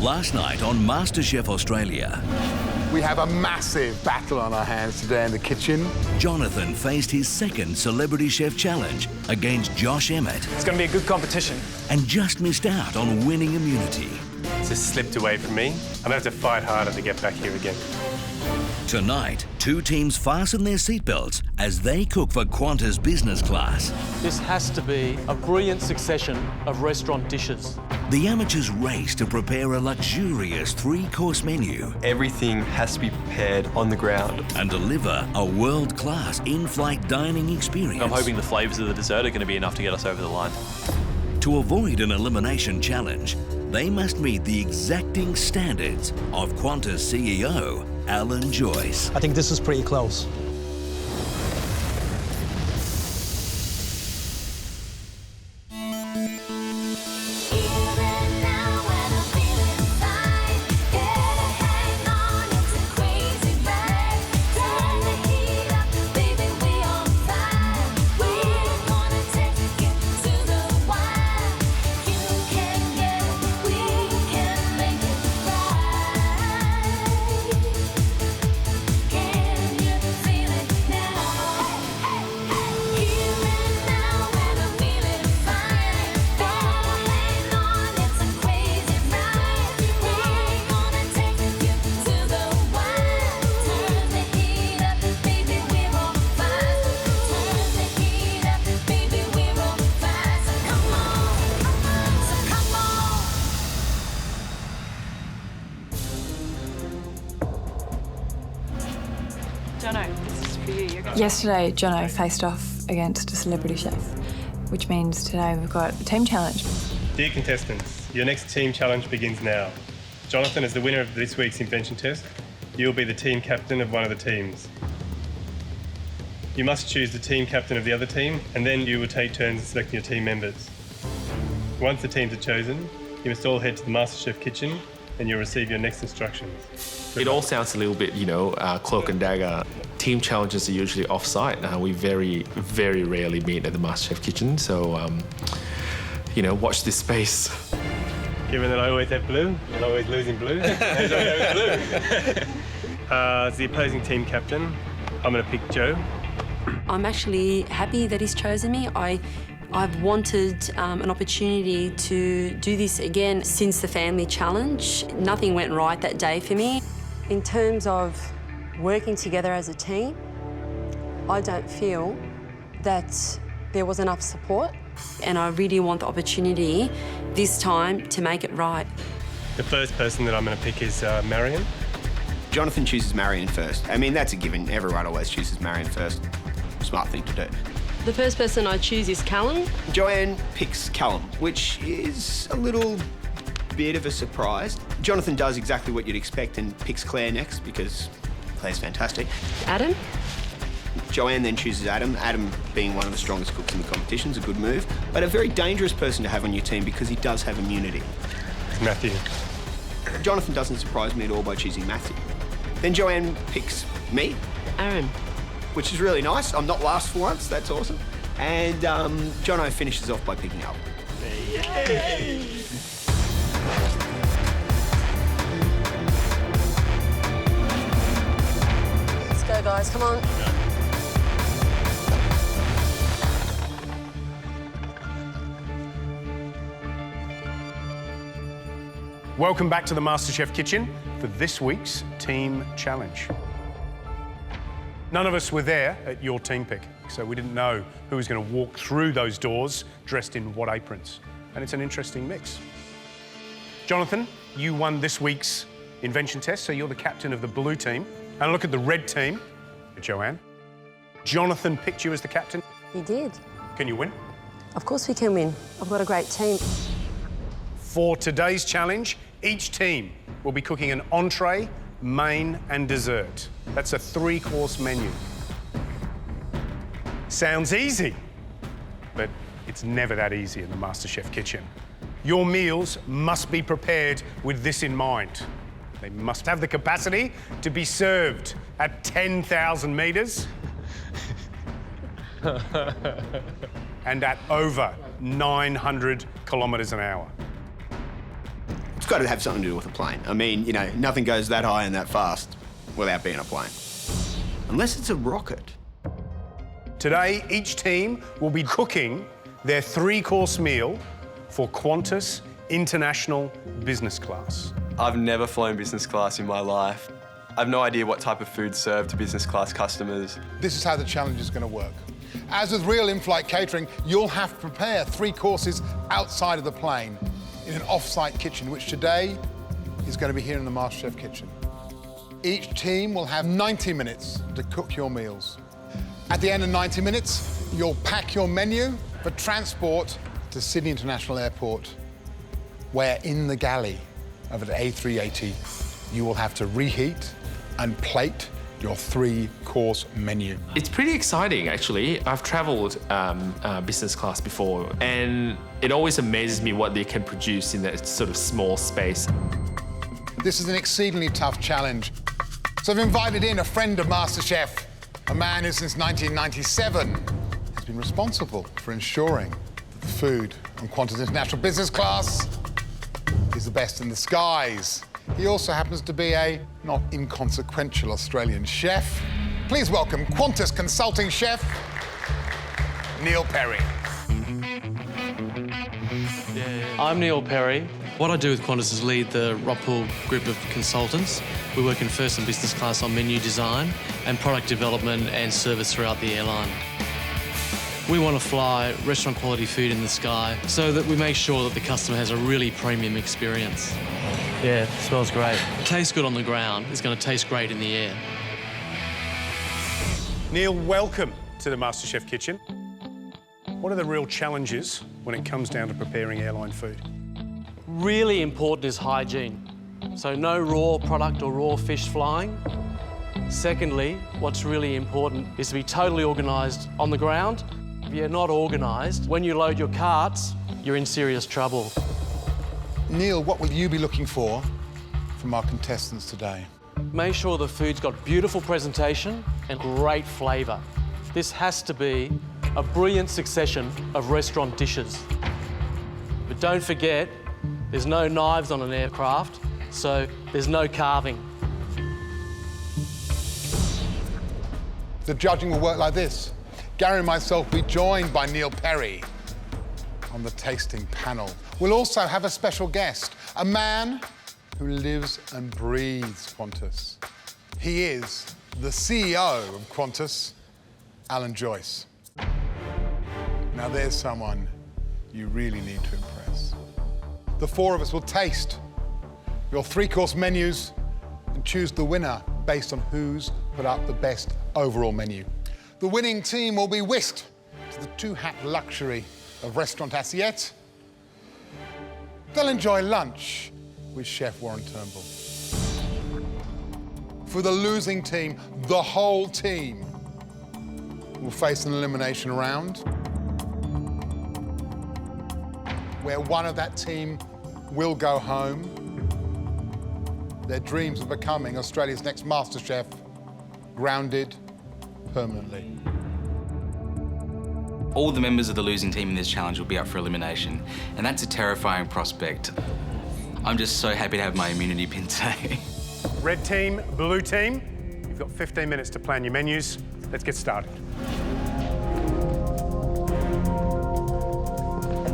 Last night on MasterChef Australia, we have a massive battle on our hands today in the kitchen. Jonathan faced his second Celebrity Chef Challenge against Josh Emmett. It's going to be a good competition. And just missed out on winning immunity. It's just slipped away from me. I'm going to have to fight harder to get back here again. Tonight, two teams fasten their seatbelts as they cook for Qantas business class. This has to be a brilliant succession of restaurant dishes. The amateurs race to prepare a luxurious three-course menu. Everything has to be prepared on the ground. And deliver a world-class in-flight dining experience. I'm hoping the flavours of the dessert are going to be enough to get us over the line. To avoid an elimination challenge, they must meet the exacting standards of Qantas CEO, Alan Joyce. I think this is pretty close. Yesterday, Jono faced off against a celebrity chef, which means today we've got a team challenge. Dear contestants, your next team challenge begins now. Jonathan, as the winner of this week's invention test, you'll be the team captain of one of the teams. You must choose the team captain of the other team, and then you will take turns in selecting your team members. Once the teams are chosen, you must all head to the MasterChef kitchen and you'll receive your next instructions. It all sounds a little bit, cloak and dagger. Team challenges are usually off-site. We very, very rarely meet at the MasterChef kitchen, so, watch this space. Given that I always have blue, and always losing blue, as I go with blue. As the opposing team captain, I'm going to pick Joe. I'm actually happy that he's chosen me. I've wanted an opportunity to do this again since the family challenge. Nothing went right that day for me. In terms of working together as a team, I don't feel that there was enough support, and I really want the opportunity this time to make it right. The first person that I'm going to pick is Marion. Jonathan chooses Marion first. I mean, that's a given. Everyone always chooses Marion first. Smart thing to do. The first person I choose is Callum. Joanne picks Callum, which is a little bit of a surprise. Jonathan does exactly what you'd expect and picks Claire next because Claire's fantastic. Adam. Joanne then chooses Adam. Adam, being one of the strongest cooks in the competition, is a good move, but a very dangerous person to have on your team because he does have immunity. Matthew. Jonathan doesn't surprise me at all by choosing Matthew. Then Joanne picks me. Aaron. Which is really nice. I'm not last for once, that's awesome. And Jono finishes off by picking up. Yay! Let's go, guys, come on. Welcome back to the MasterChef kitchen for this week's team challenge. None of us were there at your team pick, so we didn't know who was going to walk through those doors dressed in what aprons. And it's an interesting mix. Jonathan, you won this week's invention test, so you're the captain of the blue team. And look at the red team, Joanne. Jonathan picked you as the captain. He did. Can you win? Of course we can win. I've got a great team. For today's challenge, each team will be cooking an entree, main and dessert. That's a three-course menu. Sounds easy, but it's never that easy in the MasterChef kitchen. Your meals must be prepared with this in mind. They must have the capacity to be served at 10,000 metres and at over 900 kilometres an hour. It's got to have something to do with a plane. I mean, you know, nothing goes that high and that fast without being a plane. Unless it's a rocket. Today, each team will be cooking their 3-course meal for Qantas International Business Class. I've never flown business class in my life. I have no idea what type of food's served to business class customers. This is how the challenge is going to work. As with real in-flight catering, you'll have to prepare 3 courses outside of the plane in an off-site kitchen, which today is going to be here in the MasterChef kitchen. Each team will have 90 minutes to cook your meals. At the end of 90 minutes, you'll pack your menu for transport to Sydney International Airport, where in the galley of an A380, you will have to reheat and plate your 3-course menu. It's pretty exciting, actually. I've travelled business class before, and it always amazes me what they can produce in that sort of small space. This is an exceedingly tough challenge. So I've invited in a friend of MasterChef, a man who since 1997 has been responsible for ensuring that the food on Qantas International Business Class is the best in the skies. He also happens to be a not inconsequential Australian chef. Please welcome Qantas consulting chef, Neil Perry. I'm Neil Perry. What I do with Qantas is lead the Rockpool group of consultants. We work in first and business class on menu design and product development and service throughout the airline. We want to fly restaurant quality food in the sky so that we make sure that the customer has a really premium experience. Yeah, it smells great. It tastes good on the ground. It's going to taste great in the air. Neil, welcome to the MasterChef kitchen. What are the real challenges when it comes down to preparing airline food? Really important is hygiene. So no raw product or raw fish flying. Secondly, what's really important is to be totally organised on the ground. If you're not organised, when you load your carts, you're in serious trouble. Neil, what will you be looking for from our contestants today? Make sure the food's got beautiful presentation and great flavour. This has to be a brilliant succession of restaurant dishes. But don't forget, there's no knives on an aircraft, so there's no carving. The judging will work like this. Gary and myself will be joined by Neil Perry on the tasting panel. We'll also have a special guest, a man who lives and breathes Qantas. He is the CEO of Qantas, Alan Joyce. Now there's someone you really need to impress. The 4 of us will taste your 3-course menus and choose the winner based on who's put up the best overall menu. The winning team will be whisked to the 2-hat luxury of Restaurant Assiette. They'll enjoy lunch with Chef Warren Turnbull. For the losing team, the whole team will face an elimination round where one of that team will go home. Their dreams of becoming Australia's next MasterChef grounded permanently. All the members of the losing team in this challenge will be up for elimination, and that's a terrifying prospect. I'm just so happy to have my immunity pin today. Red team, blue team, you've got 15 minutes to plan your menus. Let's get started.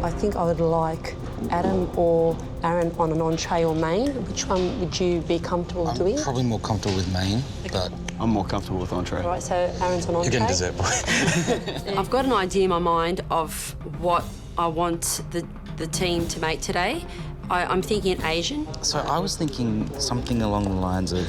I think I would like Adam or Aaron on an entree or main. Which one would you be comfortable doing? I'm probably more comfortable with main, but I'm more comfortable with entree. Right, so Aaron's on entree. again, dessert boy. I've got an idea in my mind of what I want the team to make today. I'm thinking Asian. So I was thinking something along the lines of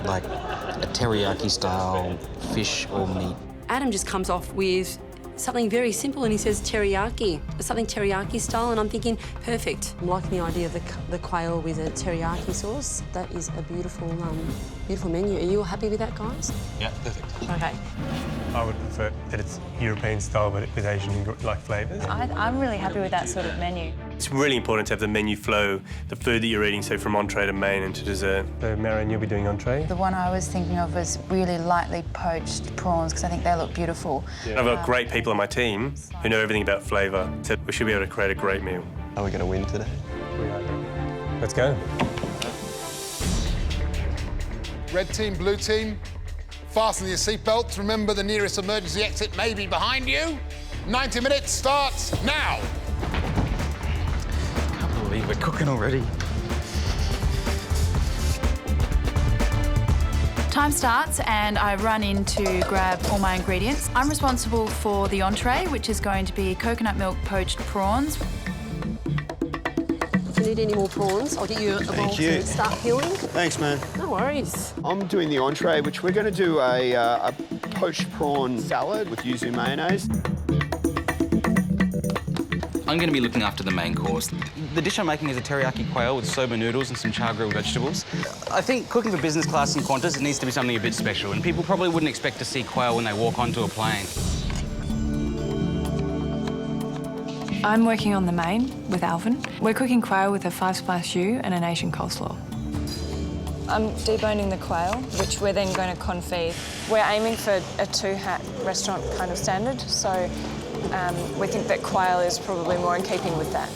like a teriyaki style fish or meat. Adam just comes off with something very simple and he says teriyaki, something teriyaki style, and I'm thinking, perfect. I'm liking the idea of the quail with a teriyaki sauce. That is a beautiful, beautiful menu. Are you happy with that, guys? Yeah, perfect. Okay. I would prefer that it's European style, but with Asian-like flavours. I'm really happy with that sort of menu. It's really important to have the menu flow, the food that you're eating, so from entree to main and to dessert. So, Marion, you'll be doing entree? The one I was thinking of was really lightly poached prawns because I think they look beautiful. Yeah. I've got great people on my team who know everything about flavour, so we should be able to create a great meal. Are we going to win today? We are. Let's go. Red team, blue team, fasten your seatbelts. Remember, the nearest emergency exit may be behind you. 90 minutes starts now. Can't believe we're cooking already. Time starts and I run in to grab all my ingredients. I'm responsible for the entree, which is going to be coconut milk poached prawns. If you need any more prawns, I'll get you a bowl to start peeling. Thanks, man. No worries. I'm doing the entree, which we're going to do a poached prawn salad with yuzu mayonnaise. I'm going to be looking after the main course. The dish I'm making is a teriyaki quail with soba noodles and some char-grilled vegetables. I think cooking for business class in Qantas, it needs to be something a bit special, and people probably wouldn't expect to see quail when they walk onto a plane. I'm working on the main with Alvin. We're cooking quail with a 5-spice jus and an Asian coleslaw. I'm deboning the quail, which we're then going to confit. We're aiming for a 2-hat restaurant kind of standard, so we think that quail is probably more in keeping with that.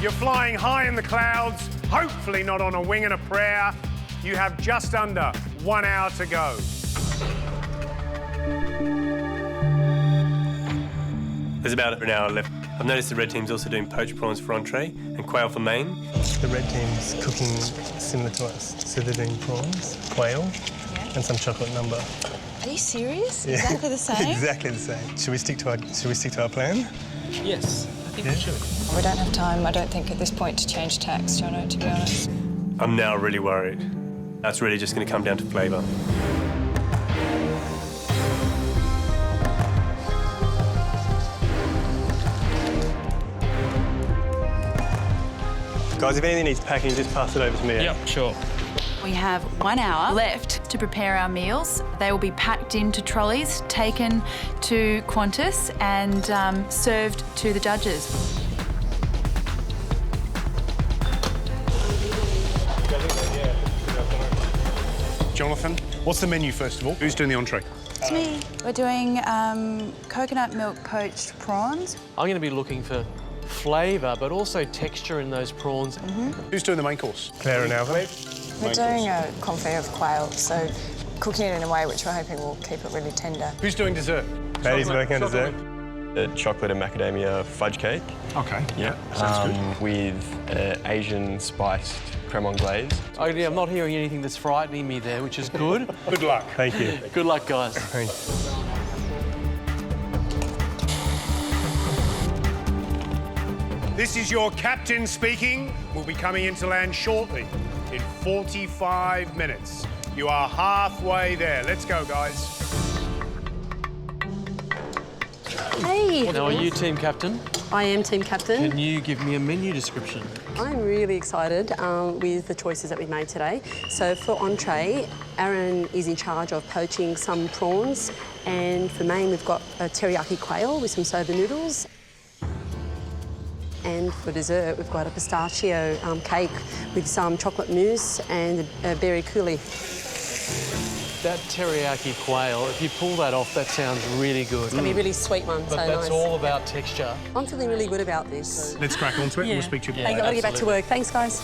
You're flying high in the clouds, hopefully not on a wing and a prayer. You have just under 1 hour to go. There's about an hour left. I've noticed the red team's also doing poached prawns for entree and quail for main. The red team's cooking similar to us. So they're doing prawns, quail, and some chocolate number. Are you serious? Yeah. Exactly the same? Exactly the same. Should we stick to our plan? Yes, I think we should. We don't have time, I don't think, at this point to change tacks, Jono, to be honest. I'm now really worried. That's really just going to come down to flavour. Guys, if anything needs packing, just pass it over to me. Yep, sure. We have 1 hour left to prepare our meals. They will be packed into trolleys, taken to Qantas and served to the judges. Jonathan, what's the menu first of all? Who's doing the entree? It's me. We're doing coconut milk poached prawns. I'm going to be looking for flavour, but also texture in those prawns. Who's doing the main course? Claire and Alvin. We're doing a confit of quail, so cooking it in a way which we're hoping will keep it really tender. Who's doing dessert? Patty's working on dessert. The chocolate and macadamia fudge cake. Okay. Yeah. Sounds good. With Asian spiced creme anglaise. I'm not hearing anything that's frightening me there, which is good. Good luck. Thank you. Good luck, guys. Thanks. This is your captain speaking. We'll be coming into land shortly, in 45 minutes. You are halfway there. Let's go, guys. Hey. Now, are you team captain? I am team captain. Can you give me a menu description? I'm really excited with the choices that we've made today. So for entree, Aaron is in charge of poaching some prawns, and for main we've got a teriyaki quail with some soba noodles. And for dessert, we've got a pistachio cake with some chocolate mousse and a berry coulis. That teriyaki quail, if you pull that off, that sounds really good. It's going to be a really sweet one, But so that's nice. all about texture. I'm feeling really good about this. Let's crack onto it and we'll speak to you. I've got to get back to work. Thanks, guys.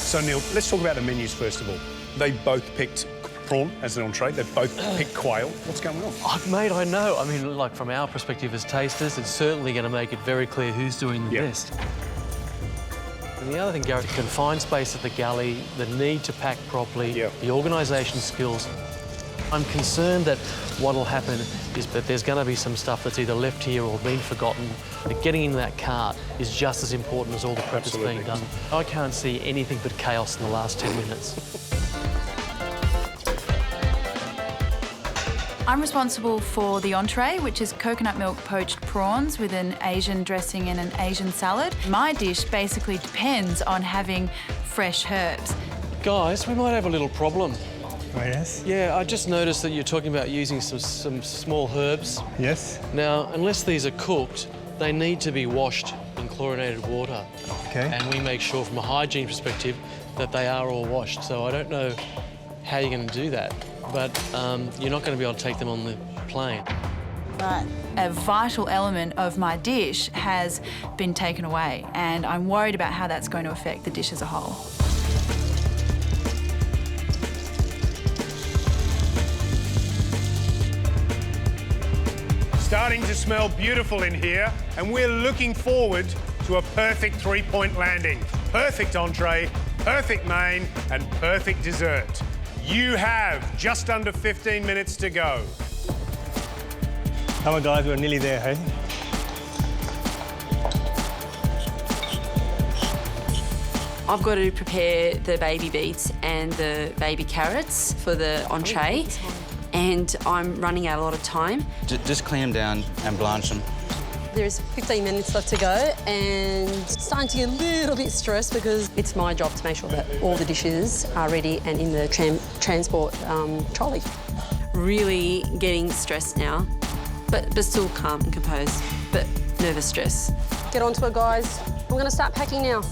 So, Neil, let's talk about the menus first of all. They both picked prawn as an entree. They've both picked quail. What's going on? Oh, mate, I know. I mean, like, from our perspective as tasters, it's certainly going to make it very clear who's doing the best. And the other thing, Gareth, the confined space at the galley, the need to pack properly, the organisation skills. I'm concerned that what'll happen is that there's going to be some stuff that's either left here or been forgotten. That getting in that cart is just as important as all the prep that's being done. I can't see anything but chaos in the last 10 minutes. I'm responsible for the entree, which is coconut milk poached prawns with an Asian dressing and an Asian salad. My dish basically depends on having fresh herbs. Guys, we might have a little problem. Oh, yes? Yeah, I just noticed that you're talking about using some small herbs. Yes. Now, unless these are cooked, they need to be washed in chlorinated water. Okay. And we make sure from a hygiene perspective that they are all washed. So I don't know how you're going to do that. But you're not going to be able to take them on the plane. Right. A vital element of my dish has been taken away, and I'm worried about how that's going to affect the dish as a whole. Starting to smell beautiful in here, and we're looking forward to a perfect three-point landing. Perfect entree, perfect main, and perfect dessert. You have just under 15 minutes to go. Come on, guys, we're nearly there, hey? I've got to prepare the baby beets and the baby carrots for the entree, and I'm running out a lot of time. Just clean them down and blanch them. There's 15 minutes left to go, and starting to get a little bit stressed because it's my job to make sure that all the dishes are ready and in the transport trolley. Really getting stressed now, but still calm and composed, but nervous stress. Get onto it, guys. I'm going to start packing now.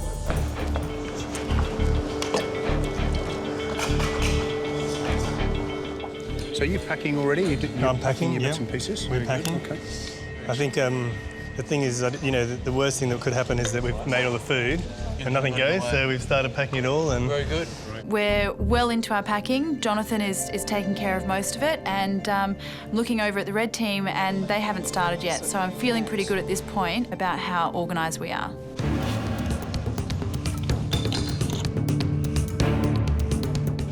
So you're packing already? I'm packing, yeah. Bits and pieces? We're packing. Okay. I think the thing is, you know, the worst thing that could happen is that we've made all the food and nothing goes, so we've started packing it all. And Very good. We're well into our packing. Jonathan is taking care of most of it, and looking over at the red team, and they haven't started yet, so I'm feeling pretty good at this point about how organised we are.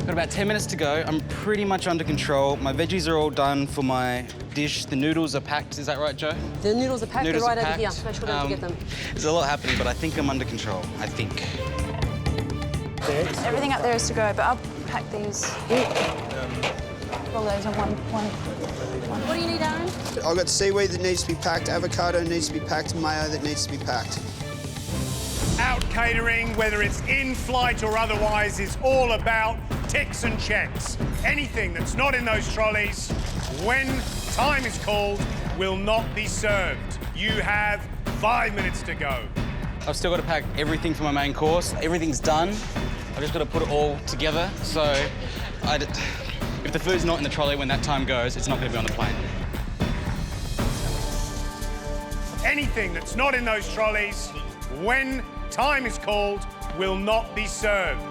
Got about 10 minutes to go. I'm pretty much under control. My veggies are all done for my dish. The noodles are packed. Is that right, Joe? The noodles are packed. Noodles They're right are over here. packed. Make sure don't forget them. There's a lot happening, but I think I'm under control. I think. Everything up there is to go, but I'll pack these. All those on one. What do you need, Aaron? I've got seaweed that needs to be packed, avocado needs to be packed, mayo that needs to be packed. Out catering, whether it's in flight or otherwise, is all about ticks and checks. Anything that's not in those trolleys, when time is called, will not be served. You have 5 minutes to go. I've still got to pack everything for my main course. Everything's done. I've just got to put it all together. So if the food's not in the trolley when that time goes, it's not going to be on the plane. Anything that's not in those trolleys, when time is called, will not be served.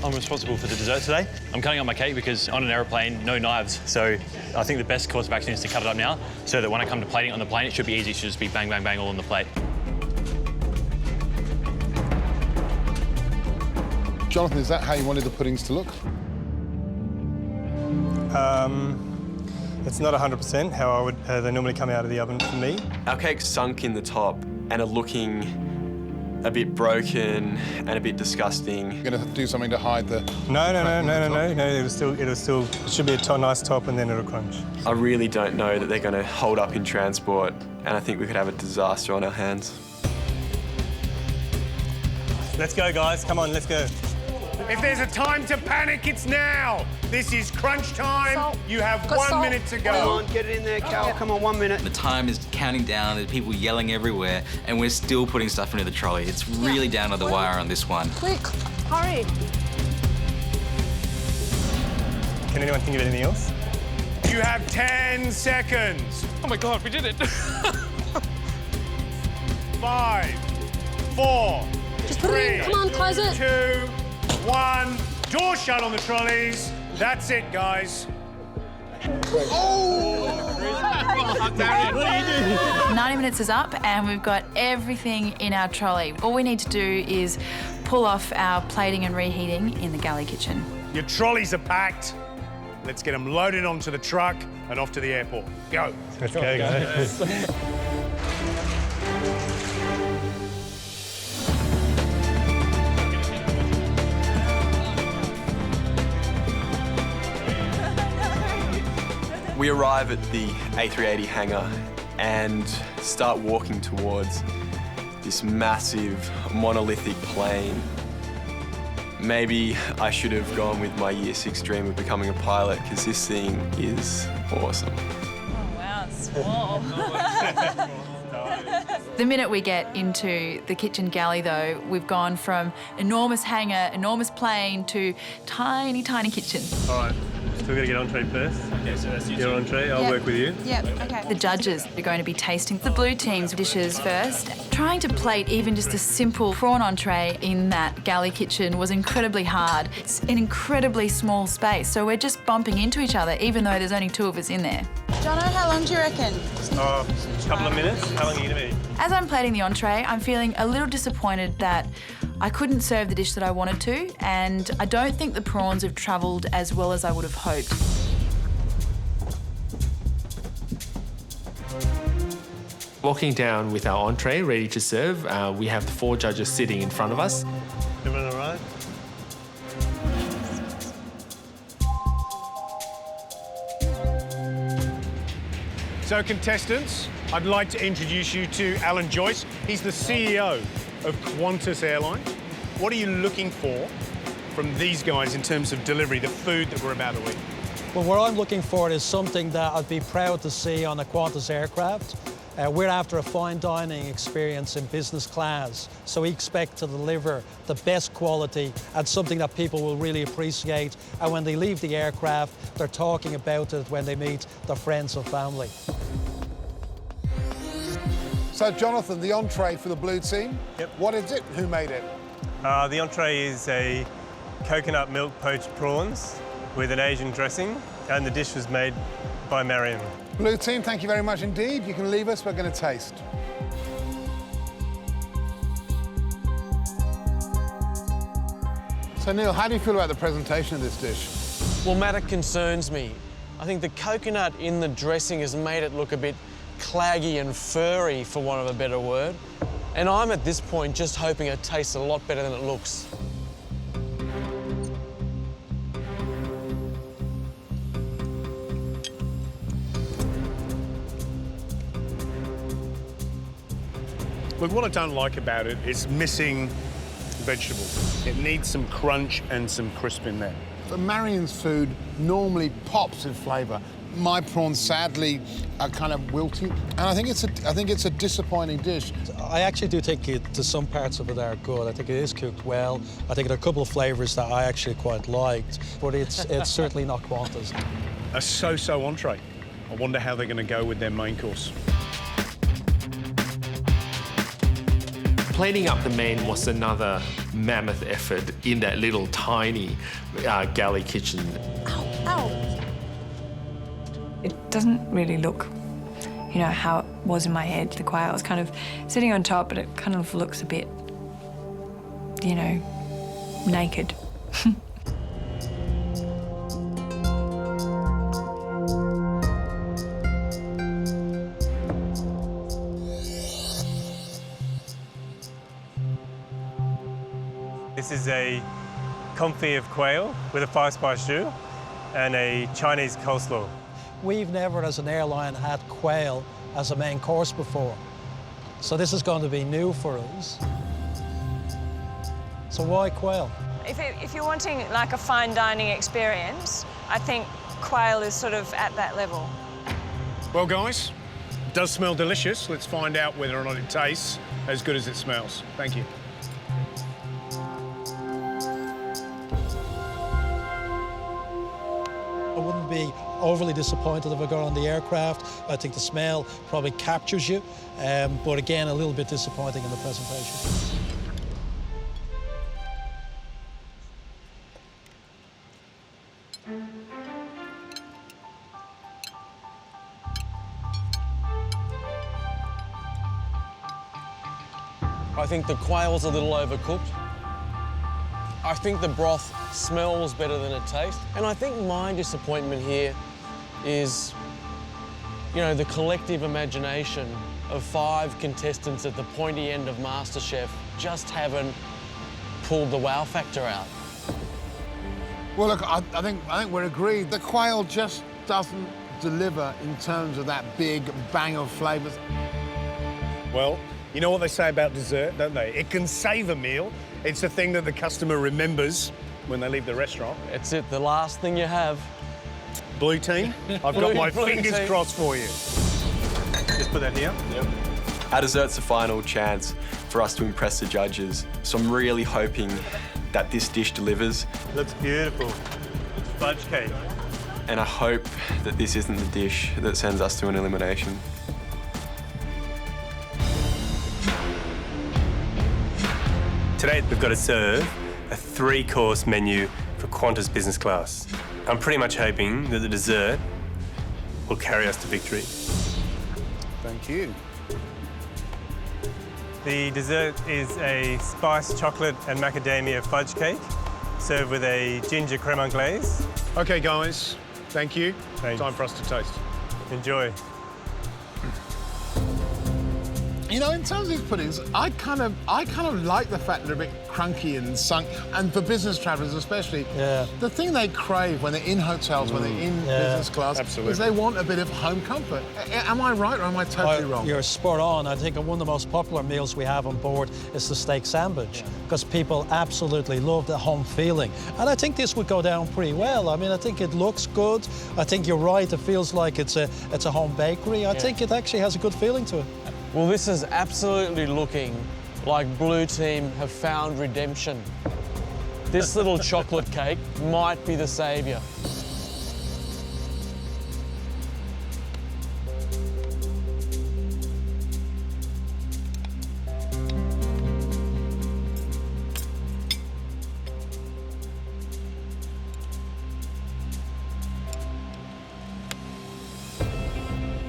I'm responsible for the dessert today. I'm cutting up my cake because on an aeroplane, no knives. So I think the best course of action is to cut it up now so that when I come to plating on the plane, it should be easy. It should just be bang, bang, bang all on the plate. Jonathan, is that how you wanted the puddings to look? It's not 100% how I would they normally come out of the oven for me. Our cake's sunk in the top and are looking a bit broken and a bit disgusting. You're going to do something to hide the... No. It should be a nice top and then it'll crunch. I really don't know that they're going to hold up in transport, and I think we could have a disaster on our hands. Let's go, guys. Come on, let's go. If there's a time to panic, it's now. This is crunch time. Salt. You have Got 1 salt. minute to go. Come on, get it in there, Cal. Come on, 1 minute. The time is counting down, there's people yelling everywhere, and we're still putting stuff into the trolley. It's really down to the wire on this one. Quick, hurry. Can anyone think of anything else? You have 10 seconds. Oh my God, we did it. 5, 4, Just put it in. Come on, close it. 2, 1. Door shut on the trolleys. That's it, guys. 90 minutes is up, and we've got everything in our trolley. All we need to do is pull off our plating and reheating in the galley kitchen. Your trolleys are packed. Let's get them loaded onto the truck and off to the airport. Go. Let's go, guys. We arrive at the A380 hangar and start walking towards this massive monolithic plane. Maybe I should have gone with my Year 6 dream of becoming a pilot, because this thing is awesome. Oh, wow, it's small. The minute we get into the kitchen galley, though, we've gone from enormous hanger, enormous plane to tiny, tiny kitchen. All right, still got to get entree first. Okay, so that's your entree. I'll work with you. Yep, okay. The judges are going to be tasting the blue team's dishes first. Trying to plate even just a simple prawn entree in that galley kitchen was incredibly hard. It's an incredibly small space, so we're just bumping into each other, even though there's only 2 of us in there. Jono, how long do you reckon? A couple of minutes. How long are you going to be? As I'm plating the entree, I'm feeling a little disappointed that I couldn't serve the dish that I wanted to, and I don't think the prawns have travelled as well as I would have hoped. Walking down with our entree ready to serve, we have the 4 judges sitting in front of us. Everyone all right? So, contestants, I'd like to introduce you to Alan Joyce. He's the CEO of Qantas Airline. What are you looking for from these guys in terms of delivery, the food that we're about to eat? Well, what I'm looking for is something that I'd be proud to see on a Qantas aircraft. We're after a fine dining experience in business class, so we expect to deliver the best quality and something that people will really appreciate. And when they leave the aircraft, they're talking about it when they meet their friends and family. So, Jonathan, the entree for the blue team. Yep. What is it? Who made it? The entree is a coconut milk poached prawns with an Asian dressing, and the dish was made by Mariam. Blue team, thank you very much indeed. You can leave us, we're going to taste. So, Neil, how do you feel about the presentation of this dish? Well, Matt, it concerns me. I think the coconut in the dressing has made it look a bit claggy and furry, for want of a better word. And I'm at this point just hoping it tastes a lot better than it looks. Look, what I don't like about it is missing vegetables. It needs some crunch and some crisp in there. The Marian's food normally pops in flavour. My prawns, sadly, are kind of wilty, and I think it's a disappointing dish. I actually do think some parts of it are good. I think it is cooked well. I think there are a couple of flavours that I actually quite liked, but it's certainly not Qantas. A so-so entree. I wonder how they're going to go with their main course. Plating up the main was another mammoth effort in that little tiny galley kitchen. Ow, ow. It doesn't really look, you know, how it was in my head. The quail was kind of sitting on top, but it kind of looks a bit, you know, naked. This is a confit of quail with a 5-spice jus and a Chinese coleslaw. We've never, as an airline, had quail as a main course before. So this is going to be new for us. So why quail? If you're wanting like a fine dining experience, I think quail is sort of at that level. Well, guys, it does smell delicious. Let's find out whether or not it tastes as good as it smells. Thank you. I wouldn't be overly disappointed if I got on the aircraft. I think the smell probably captures you, but again, a little bit disappointing in the presentation. I think the quail's a little overcooked. I think the broth smells better than it tastes. And I think my disappointment here is, you know, the collective imagination of 5 contestants at the pointy end of MasterChef just haven't pulled the wow factor out. Well, look, I think we're agreed. The quail just doesn't deliver in terms of that big bang of flavours. Well, you know what they say about dessert, don't they? It can save a meal. It's the thing that the customer remembers when they leave the restaurant. It's the last thing you have. Blue team, I've got my fingers crossed for you. Just put that here. Yep. Our dessert's the final chance for us to impress the judges, so I'm really hoping that this dish delivers. Looks beautiful. It's fudge cake. And I hope that this isn't the dish that sends us to an elimination. Today we've got to serve a 3-course menu for Qantas business class. I'm pretty much hoping that the dessert will carry us to victory. Thank you. The dessert is a spiced chocolate and macadamia fudge cake, served with a ginger creme anglaise. OK, guys, thank you. Thanks. Time for us to taste. Enjoy. You know, in terms of these puddings, I kind of like the fact they're a bit crunky and sunk, and for business travellers especially. Yeah. The thing they crave when they're in hotels, when they're in business class, is they want a bit of home comfort. Am I right or am I totally wrong? You're spot on. I think one of the most popular meals we have on board is the steak sandwich, because people absolutely love the home feeling. And I think this would go down pretty well. I mean, I think it looks good. I think you're right. It feels like it's a home bakery. I think it actually has a good feeling to it. Well, this is absolutely looking like Blue Team have found redemption. This little chocolate cake might be the saviour.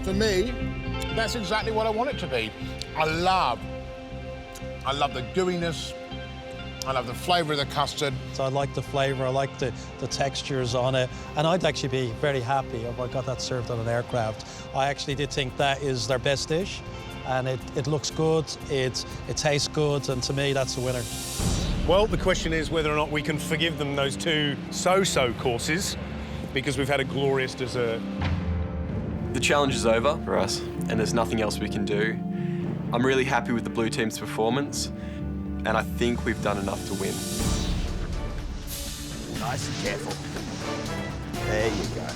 For me, that's exactly what I want it to be. I love the gooiness. I love the flavour of the custard. So I like the flavour, I like the textures on it, and I'd actually be very happy if I got that served on an aircraft. I actually did think that is their best dish, and it looks good, it tastes good, and to me, that's the winner. Well, the question is whether or not we can forgive them those 2 so-so courses, because we've had a glorious dessert. The challenge is over for us, and there's nothing else we can do. I'm really happy with the Blue Team's performance, and I think we've done enough to win. Nice and careful. There you go.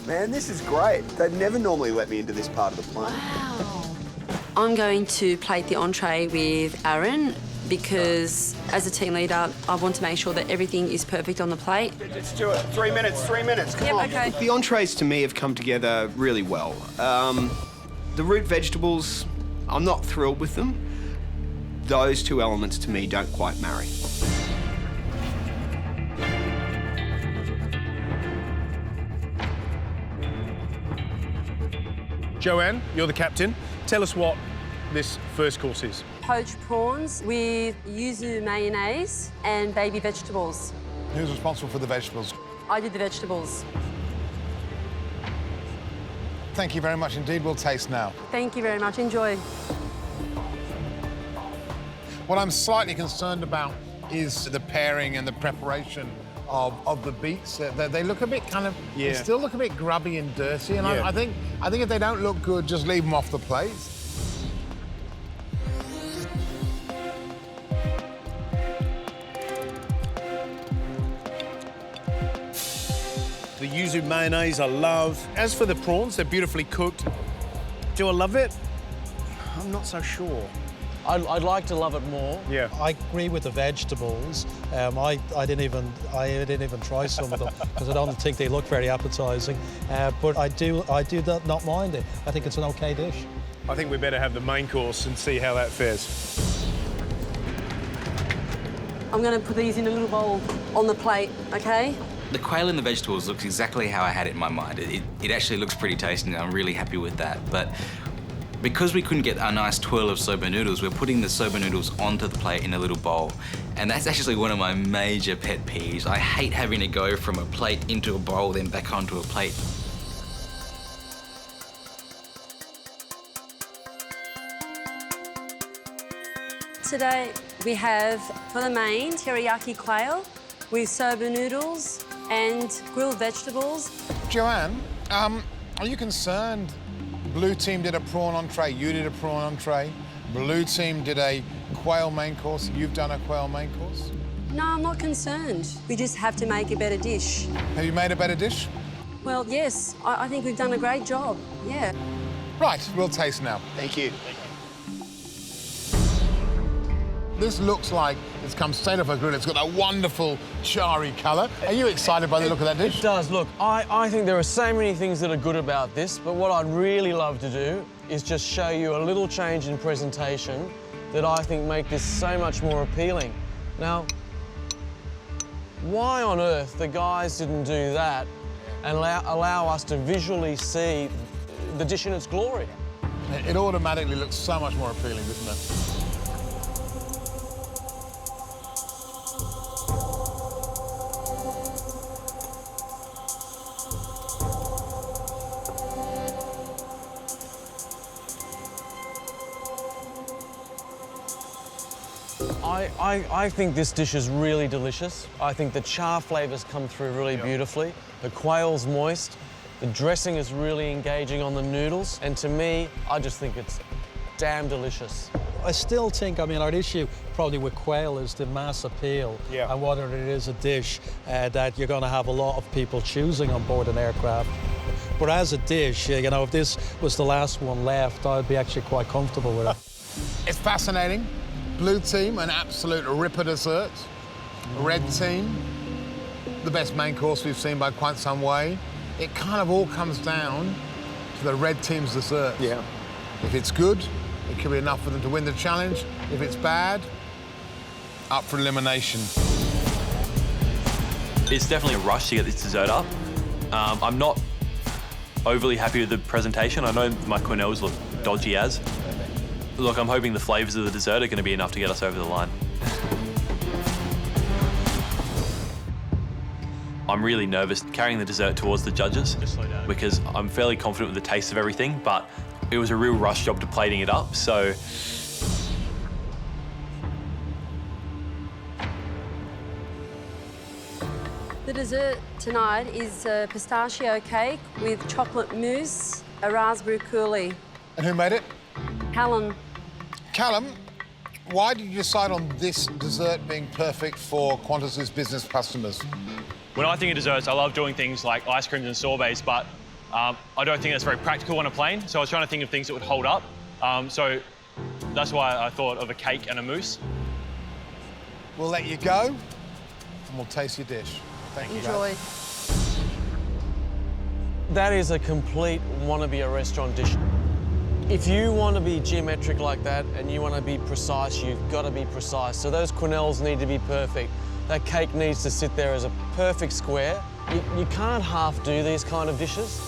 Man, this is great. They'd never normally let me into this part of the plane. Wow. I'm going to plate the entree with Aaron because as a team leader, I want to make sure that everything is perfect on the plate. Let's do it. 3 minutes, 3 minutes. Come on. Okay. The entrees to me have come together really well. The root vegetables, I'm not thrilled with them. Those 2 elements to me don't quite marry. Joanne, you're the captain. Tell us what this first course is. Poached prawns with yuzu mayonnaise and baby vegetables. Who's responsible for the vegetables? I did the vegetables. Thank you very much indeed. We'll taste now. Thank you very much. Enjoy. What I'm slightly concerned about is the pairing and the preparation of the beets. They look a bit they still look a bit grubby and dirty, and I think if they don't look good, just leave them off the plate. The yuzu mayonnaise I love. As for the prawns, they're beautifully cooked. Do I love it? I'm not so sure. I'd like to love it more. Yeah. I agree with the vegetables. I didn't even try some of them because I don't think they look very appetising. But I do not mind it. I think it's an okay dish. I think we better have the main course and see how that fares. I'm going to put these in a little bowl on the plate, okay? The quail and the vegetables looks exactly how I had it in my mind. It actually looks pretty tasty, and I'm really happy with that. But because we couldn't get a nice twirl of soba noodles, we're putting the soba noodles onto the plate in a little bowl. And that's actually one of my major pet peeves. I hate having to go from a plate into a bowl, then back onto a plate. Today we have, for the main, teriyaki quail with soba noodles and grilled vegetables. Joanne, are you concerned? Blue team did a prawn entree, you did a prawn entree. Blue team did a quail main course, you've done a quail main course. No, I'm not concerned. We just have to make a better dish. Have you made a better dish? Well, yes. I think we've done a great job, yeah. Right, we'll taste now. Thank you. This looks like it's come straight off a grill. It's got that wonderful charry colour. Are you excited by the look of that dish? It does. Look, I think there are so many things that are good about this, but what I'd really love to do is just show you a little change in presentation that I think make this so much more appealing. Now, why on earth the guys didn't do that and allow us to visually see the dish in its glory? It automatically looks so much more appealing, doesn't it? I think this dish is really delicious. I think the char flavours come through really beautifully. The quail's moist. The dressing is really engaging on the noodles. And to me, I just think it's damn delicious. I still think, I mean, our issue probably with quail is the mass appeal and whether it is a dish that you're going to have a lot of people choosing on board an aircraft. But as a dish, you know, if this was the last one left, I'd be actually quite comfortable with it. It's fascinating. Blue team, an absolute ripper dessert. Red team, the best main course we've seen by quite some way. It kind of all comes down to the red team's dessert. Yeah. If it's good, it could be enough for them to win the challenge. If it's bad, up for elimination. It's definitely a rush to get this dessert up. I'm not overly happy with the presentation. I know my quenelles look dodgy as. Look, I'm hoping the flavours of the dessert are going to be enough to get us over the line. I'm really nervous carrying the dessert towards the judges because I'm fairly confident with the taste of everything, but it was a real rush job to plating it up, so... The dessert tonight is a pistachio cake with chocolate mousse, a raspberry coulis. And who made it? Callum. Callum, why did you decide on this dessert being perfect for Qantas's business customers? When I think of desserts, I love doing things like ice creams and sorbets, but I don't think that's very practical on a plane, so I was trying to think of things that would hold up. So that's why I thought of a cake and a mousse. We'll let you go, and we'll taste your dish. Thank you, Enjoy. guys. That is a complete wannabe a restaurant dish. If you want to be geometric like that and you want to be precise, you've got to be precise. So those quenelles need to be perfect. That cake needs to sit there as a perfect square. You can't half do these kind of dishes.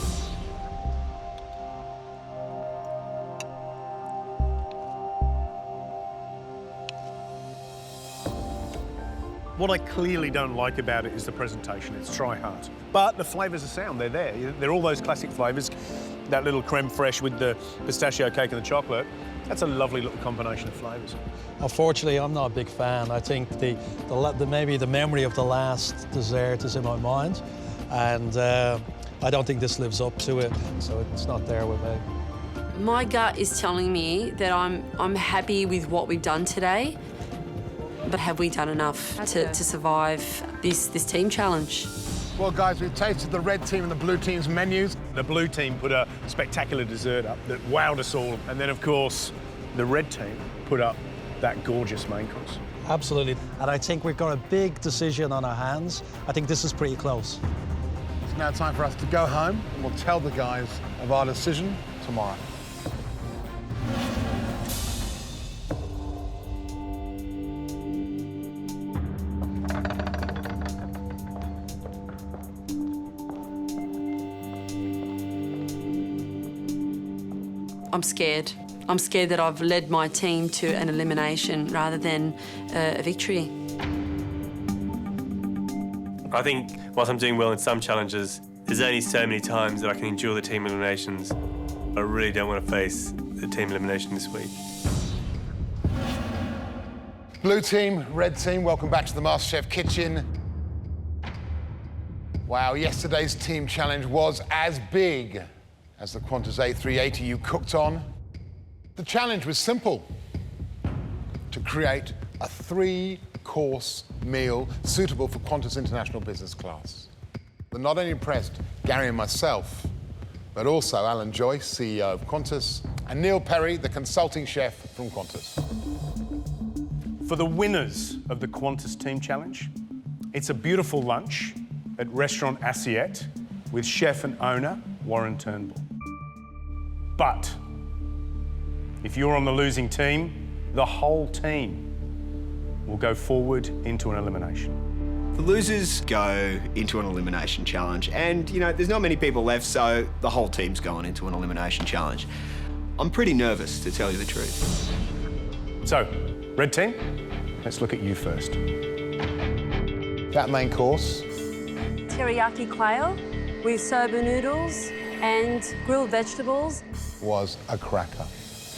What I clearly don't like about it is the presentation. It's try hard. But the flavours are sound, they're there. They're all those classic flavours. That little creme fraiche with the pistachio cake and the chocolate, that's a lovely little combination of flavours. Unfortunately, I'm not a big fan. I think maybe the memory of the last dessert is in my mind, and I don't think this lives up to it, so it's not there with me. My gut is telling me that I'm happy with what we've done today, but have we done enough to survive this team challenge? Well, guys, we've tasted the red team and the blue team's menus. The blue team put a spectacular dessert up that wowed us all. And then, of course, the red team put up that gorgeous main course. Absolutely. And I think we've got a big decision on our hands. I think this is pretty close. It's now time for us to go home, and we'll tell the guys of our decision tomorrow. I'm scared. I'm scared that I've led my team to an elimination rather than a victory. I think whilst I'm doing well in some challenges, there's only so many times that I can endure the team eliminations. I really don't want to face the team elimination this week. Blue team, red team, welcome back to the MasterChef kitchen. Wow, yesterday's team challenge was as big as the Qantas A380 you cooked on. The challenge was simple: to create a 3-course meal suitable for Qantas International Business Class. That not only impressed Gary and myself, but also Alan Joyce, CEO of Qantas, and Neil Perry, the consulting chef from Qantas. For the winners of the Qantas Team Challenge, it's a beautiful lunch at Restaurant Assiette with chef and owner Warren Turnbull. But if you're on the losing team, the whole team will go forward into an elimination. The losers go into an elimination challenge, and you know, there's not many people left, so the whole team's going into an elimination challenge. I'm pretty nervous, to tell you the truth. So, red team, let's look at you first. That main course. Teriyaki quail with soba noodles and grilled vegetables. Was a cracker.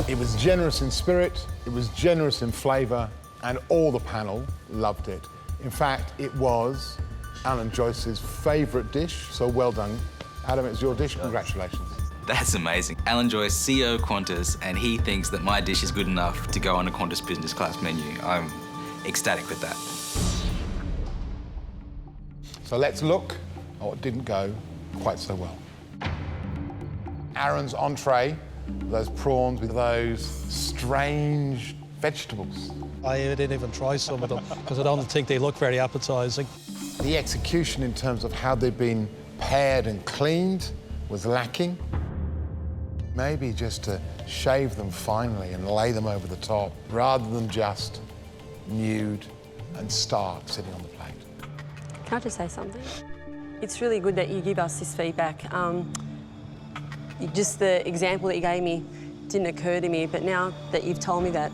It was generous in spirit, it was generous in flavour, and all the panel loved it. In fact, it was Alan Joyce's favourite dish, so well done. Adam, it's your dish, congratulations. That's amazing. Alan Joyce, CEO Qantas, and he thinks that my dish is good enough to go on a Qantas business class menu. I'm ecstatic with that. So let's look at what didn't go quite so well. Aaron's entree, those prawns with those strange vegetables. I didn't even try some of them because I don't think they look very appetising. The execution in terms of how they've been pared and cleaned was lacking. Maybe just to shave them finely and lay them over the top rather than just nude and stark sitting on the plate. Can I just say something? It's really good that you give us this feedback. Just the example that you gave me didn't occur to me, but now that you've told me that,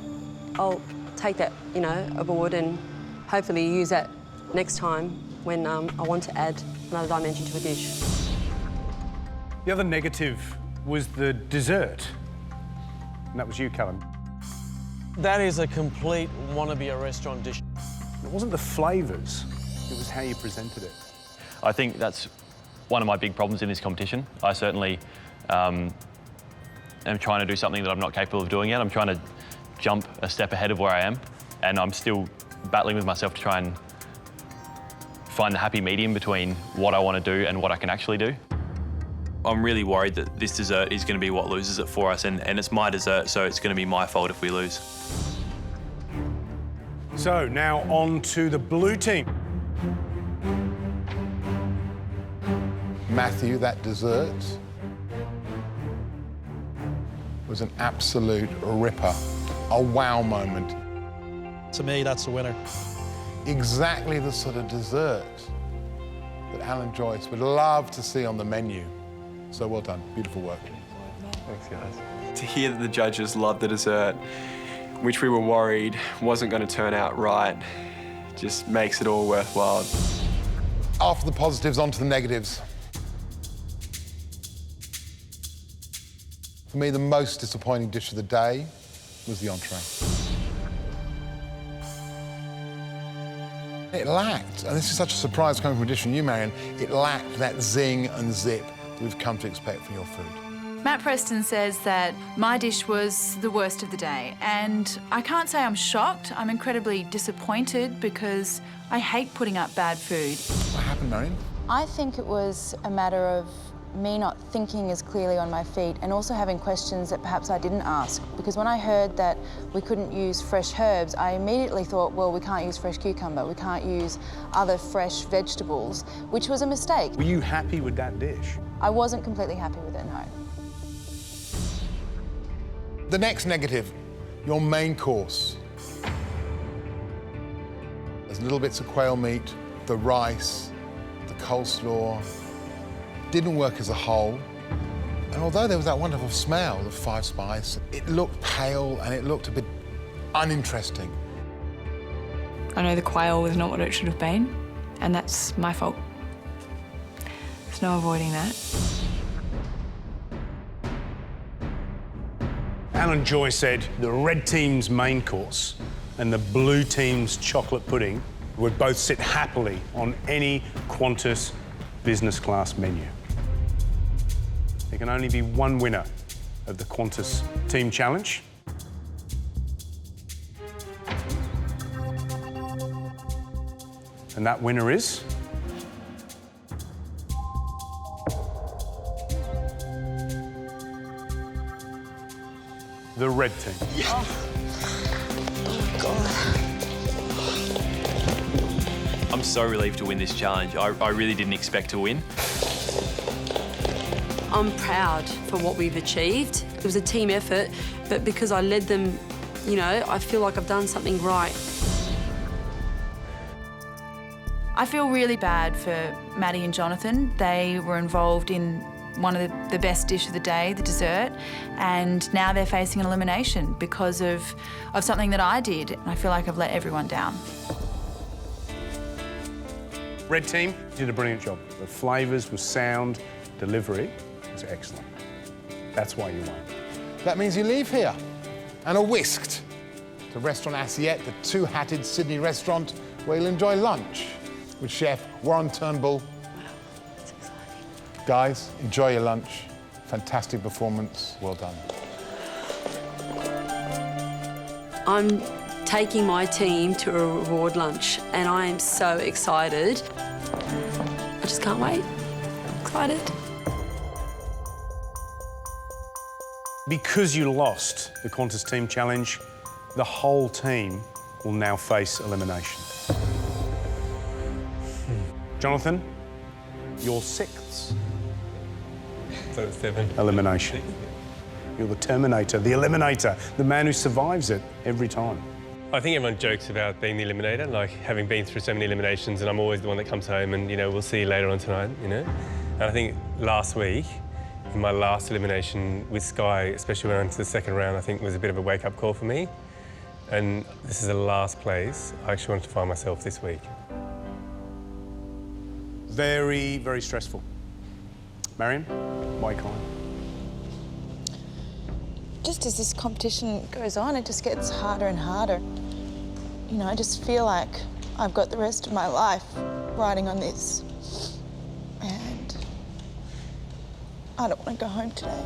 I'll take that, you know, aboard and hopefully use that next time when I want to add another dimension to a dish. The other negative was the dessert, and that was you, Callum. That is a complete wannabe a restaurant dish. It wasn't the flavours, it was how you presented it. I think that's one of my big problems in this competition. I certainly am trying to do something that I'm not capable of doing yet. I'm trying to jump a step ahead of where I am, and I'm still battling with myself to try and find the happy medium between what I want to do and what I can actually do. I'm really worried that this dessert is going to be what loses it for us, and it's my dessert, so it's going to be my fault if we lose. So now on to the blue team. Matthew, that dessert was an absolute ripper, a wow moment. To me, that's the winner. Exactly the sort of dessert that Alan Joyce would love to see on the menu. So well done, beautiful work. Thanks, guys. To hear that the judges loved the dessert, which we were worried wasn't going to turn out right, just makes it all worthwhile. After the positives, on to the negatives. For me, the most disappointing dish of the day was the entree. It lacked, and this is such a surprise coming from a dish from you, Marion, it lacked that zing and zip that we've come to expect from your food. Matt Preston says that my dish was the worst of the day, and I can't say I'm shocked. I'm incredibly disappointed because I hate putting up bad food. What happened, Marion? I think it was a matter of me not thinking as clearly on my feet and also having questions that perhaps I didn't ask. Because when I heard that we couldn't use fresh herbs, I immediately thought, well, we can't use fresh cucumber, we can't use other fresh vegetables, which was a mistake. Were you happy with that dish? I wasn't completely happy with it, no. The next negative, your main course. There's little bits of quail meat, the rice, the coleslaw, didn't work as a whole. And although there was that wonderful smell of five spice, it looked pale and it looked a bit uninteresting. I know the quail was not what it should have been, and that's my fault. There's no avoiding that. Alan Joy said the red team's main course and the blue team's chocolate pudding would both sit happily on any Qantas business class menu. There can only be one winner of the Qantas Team Challenge. And that winner is... the red team. Oh, God. I'm so relieved to win this challenge. I really didn't expect to win. I'm proud for what we've achieved. It was a team effort, but because I led them, you know, I feel like I've done something right. I feel really bad for Maddie and Jonathan. They were involved in one of the best dish of the day, the dessert, and now they're facing an elimination because of something that I did. I feel like I've let everyone down. Red team did a brilliant job. The flavours were sound, delivery was excellent. That's why you won. That means you leave here and are whisked to Restaurant Assiette, the two-hatted Sydney restaurant, where you'll enjoy lunch with Chef Warren Turnbull. That's exciting. Guys, enjoy your lunch. Fantastic performance. Well done. I'm taking my team to a reward lunch and I am so excited. I just can't wait. I'm excited. Because you lost the Qantas Team Challenge, the whole team will now face elimination. Jonathan, your sixth. So it's 7. Elimination. You're the Terminator, the Eliminator, the man who survives it every time. I think everyone jokes about being the eliminator, like having been through so many eliminations, and I'm always the one that comes home and, you know, we'll see you later on tonight, you know? And I think last week, in my last elimination with Sky, especially when I went to the second round, I think was a bit of a wake-up call for me. And this is the last place I actually wanted to find myself this week. Very, very stressful. Marion, why kind? Just as this competition goes on, it just gets harder and harder. You know, I just feel like I've got the rest of my life riding on this. And I don't want to go home today.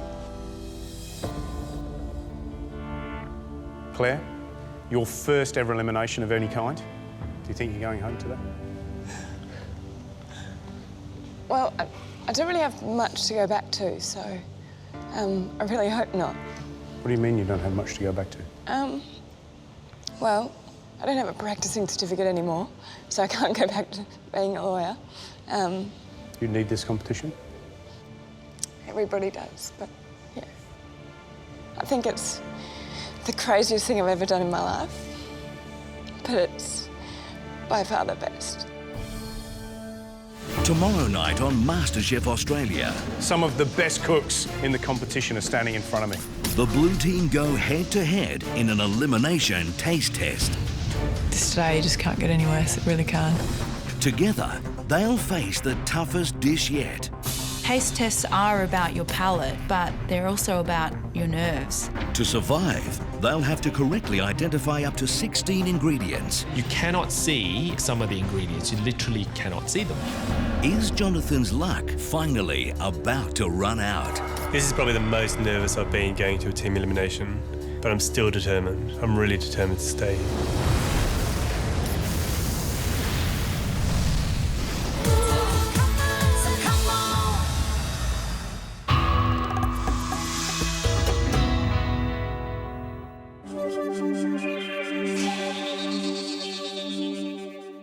Claire, your first ever elimination of any kind. Do you think you're going home today? Well, I don't really have much to go back to, so I really hope not. What do you mean you don't have much to go back to? Well, I don't have a practicing certificate anymore, so I can't go back to being a lawyer. You need this competition? Everybody does, but yeah. I think it's the craziest thing I've ever done in my life, but it's by far the best. Tomorrow night on MasterChef Australia. Some of the best cooks in the competition are standing in front of me. The blue team go head-to-head in an elimination taste test. This today just can't get any worse, it really can't. Together, they'll face the toughest dish yet. Taste tests are about your palate, but they're also about your nerves. To survive, they'll have to correctly identify up to 16 ingredients. You cannot see some of the ingredients. You literally cannot see them. Is Jonathan's luck finally about to run out? This is probably the most nervous I've been going to a team elimination, but I'm still determined. I'm really determined to stay.